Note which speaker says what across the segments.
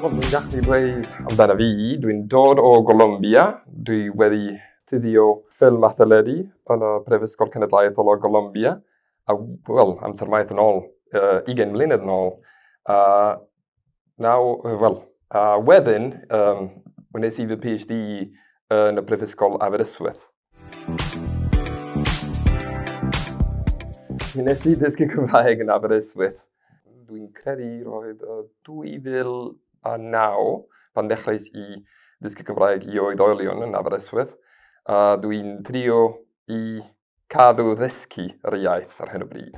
Speaker 1: Wel, dwi'n gallu dweud amdana fi, dwi'n dod o Golumbia. Dwi wedi studio ffilm a theledu yn y Brifysgol Cenedlaethol o Golumbia. A, wel, amser maith yn ôl, 20 mlynedd yn ôl. Wedyn, wnes i fy PhD yn y Brifysgol Aberystwyth. Wnes i ddysgu Cymraeg yn Aberystwyth. Dwi'n credu roedd 2009 pan dechreuais i ddysgu Cymraeg i oedolion yn Aberystwyth. Dwi'n trio i cadw ddysgu yr iaith ar hyn o bryd.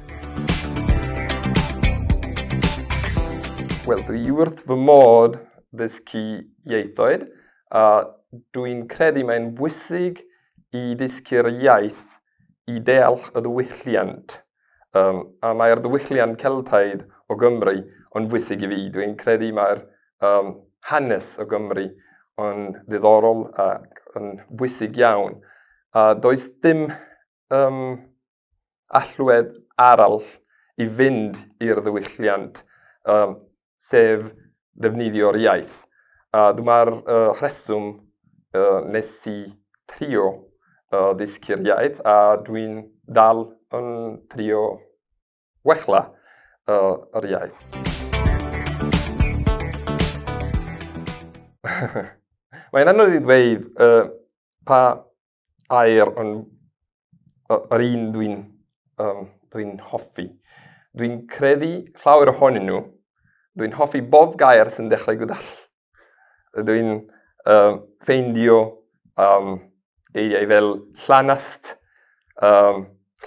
Speaker 1: Wel, dwi wrth fy modd ddysgu ieithoedd. Dwi'n credu mae'n bwysig i ddysgu'r iaith i deall y ddiwylliant. A mae'r ddiwylliant Celtaidd o Gymru yn bwysig i fi. Dwi'n credu mae'r hanes o Gymru yn ddiddorol ac yn bwysig iawn. Does dim allwedd arall i fynd i'r ddiwylliant, sef ddefnyddio'r iaith. Dyma'r rheswm nes i trio ddysgu'r iaith, a dwi'n dal yn trio wella yr iaith. Mae'n anodd i ddweud pa air yr un dwi'n hoffi. Dwi'n credu llawer ohonyn nhw. Dwi'n hoffi bob gair sy'n dechrau gyda ll. Dwi'n ffeindio eiriau fel llanast,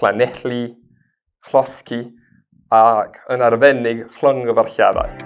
Speaker 1: llanelli, llosgi, ac yn arbennig llongyfarchiadau.